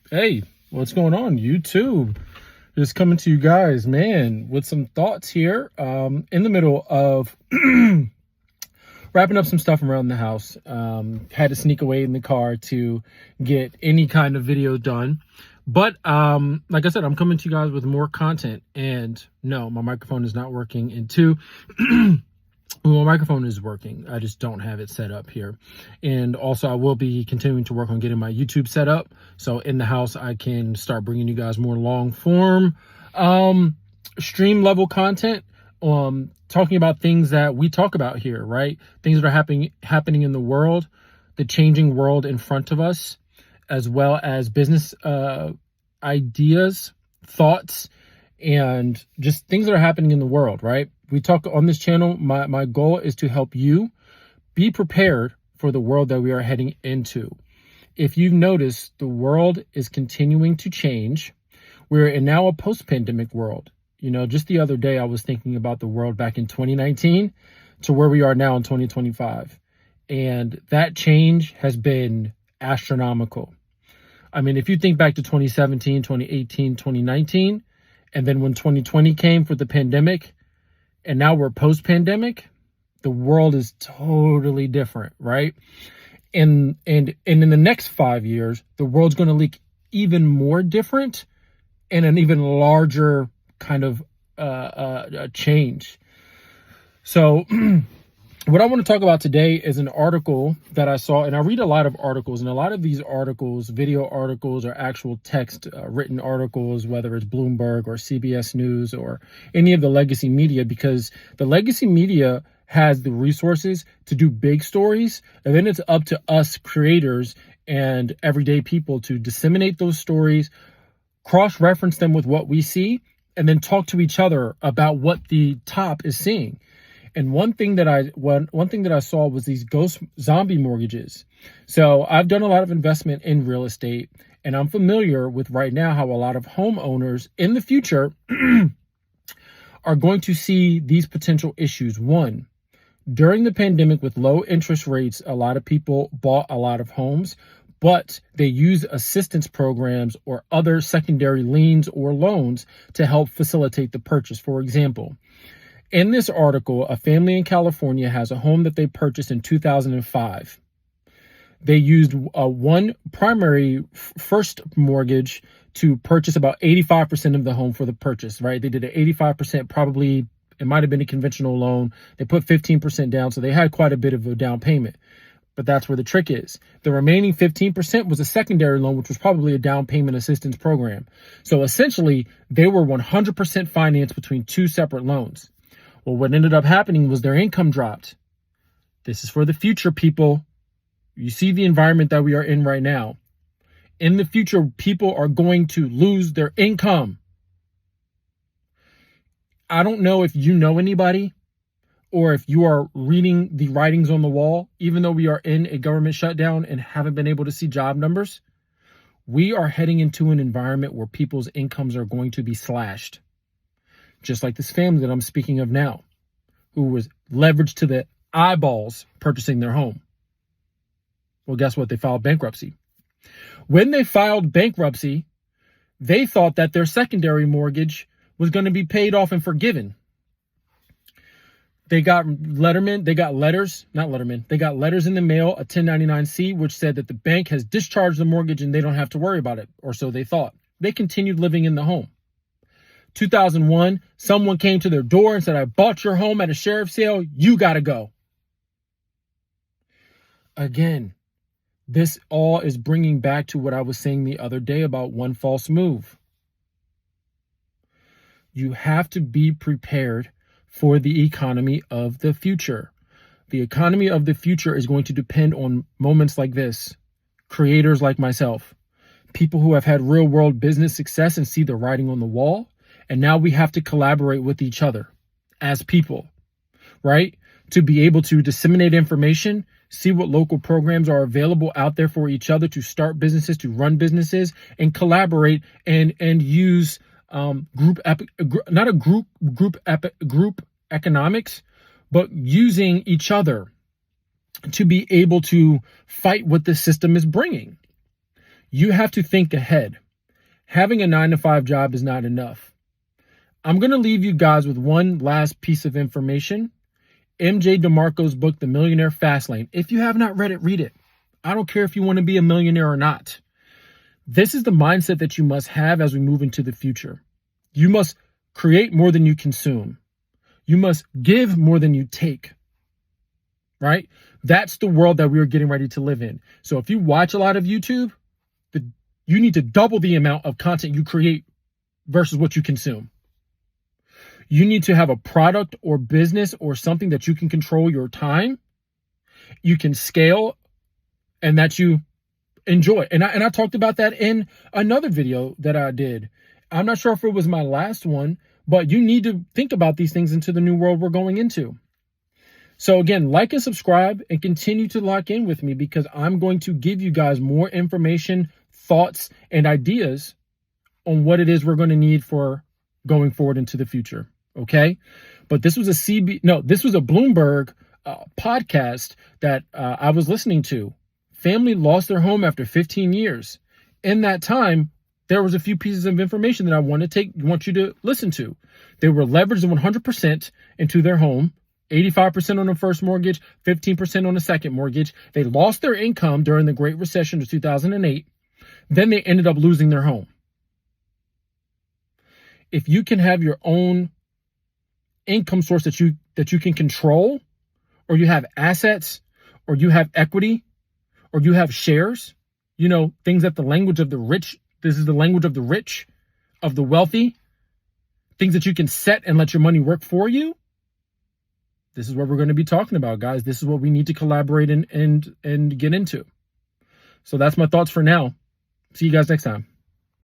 Hey, what's going on? YouTube. Just coming to you guys, man, with some thoughts here. In the middle of wrapping up some stuff around the house. Had to sneak away in the car to get any kind of video done. But like I said, I'm coming to you guys with more content. And no, my microphone is not working. And two, well, my microphone is working. I just don't have it set up here. And also, I will be continuing to work on getting my YouTube set up. So in the house, I can start bringing you guys more long form stream level content. Talking about things that we talk about here, right? Things that are happening in the world, the changing world in front of us, as well as business ideas, thoughts, and just things that are happening in the world, right? We talk on this channel. My goal is to help you be prepared for the world that we are heading into. If you've noticed, the world is continuing to change. We're in now a post-pandemic world. You know, just the other day, I was thinking about the world back in 2019 to where we are now in 2025. And that change has been astronomical. I mean, if you think back to 2017, 2018, 2019, and then when 2020 came for the pandemic, and now we're post-pandemic, the world is totally different, right? And in the next 5 years, the world's going to look even more different and an even larger kind of change. So what I want to talk about today is an article that I saw, and I read a lot of articles, and a lot of these articles, video articles, or actual text written articles, whether it's Bloomberg or CBS News or any of the legacy media, because the legacy media has the resources to do big stories, and then it's up to us creators and everyday people to disseminate those stories, cross-reference them with what we see, and then talk to each other about what the top is seeing. And one thing that I saw was these ghost zombie mortgages. So I've done a lot of investment in real estate, and I'm familiar with right now how a lot of homeowners in the future are going to see these potential issues. One, during the pandemic with low interest rates, a lot of people bought a lot of homes, but they use assistance programs or other secondary liens or loans to help facilitate the purchase. For example, in this article, a family in California has a home that they purchased in 2005. They used one primary first mortgage to purchase about 85% of the home for the purchase, right? They did an 85%, probably, it might have been a conventional loan. They put 15% down, so they had quite a bit of a down payment. But that's where the trick is. The remaining 15% was a secondary loan, which was probably a down payment assistance program. So essentially, they were 100% financed between two separate loans. Well, what ended up happening was their income dropped. This is for the future, people. You see the environment that we are in right now. In the future, people are going to lose their income. I don't know if you know anybody or if you are reading the writings on the wall, even though we are in a government shutdown and haven't been able to see job numbers, we are heading into an environment where people's incomes are going to be slashed. Just like this family that I'm speaking of now, who was leveraged to the eyeballs purchasing their home. Well, guess what? They filed bankruptcy. When they filed bankruptcy, they thought that their secondary mortgage was going to be paid off and forgiven. They got letters in the mail, a 1099-C, which said that the bank has discharged the mortgage and they don't have to worry about it, or so they thought. They continued living in the home. 2001, someone came to their door and said, I bought your home at a sheriff's sale. You got to go. Again, this all is bringing back to what I was saying the other day about one false move. You have to be prepared for the economy of the future. The economy of the future is going to depend on moments like this. Creators like myself, people who have had real world business success and see the writing on the wall. And now we have to collaborate with each other as people, right? To be able to disseminate information, see what local programs are available out there for each other to start businesses, to run businesses, and collaborate and use group economics, but using each other to be able to fight what the system is bringing. You have to think ahead. Having a 9-to-5 job is not enough. I'm going to leave you guys with one last piece of information. MJ DeMarco's book, The Millionaire Fastlane. If you have not read it, read it. I don't care if you want to be a millionaire or not. This is the mindset that you must have as we move into the future. You must create more than you consume. You must give more than you take. Right? That's the world that we are getting ready to live in. So if you watch a lot of YouTube, you need to double the amount of content you create versus what you consume. You need to have a product or business or something that you can control your time, you can scale, and that you enjoy. And I talked about that in another video that I did. I'm not sure if it was my last one, but you need to think about these things into the new world we're going into. So again, like and subscribe and continue to lock in with me, because I'm going to give you guys more information, thoughts, and ideas on what it is we're going to need for going forward into the future. Okay. But this was this was a Bloomberg podcast that I was listening to. Family lost their home after 15 years. In that time, there was a few pieces of information that I want you to listen to. They were leveraged 100% into their home, 85% on the first mortgage, 15% on the second mortgage. They lost their income during the Great Recession of 2008. Then they ended up losing their home. If you can have your own income source that you can control, or you have assets, or you have equity, or you have shares, things that the language of the rich, this is the language of the rich, of the wealthy, things that you can set and let your money work for you. This is what we're going to be talking about, guys. This is what we need to collaborate and get into. So that's my thoughts for now. See you guys next time.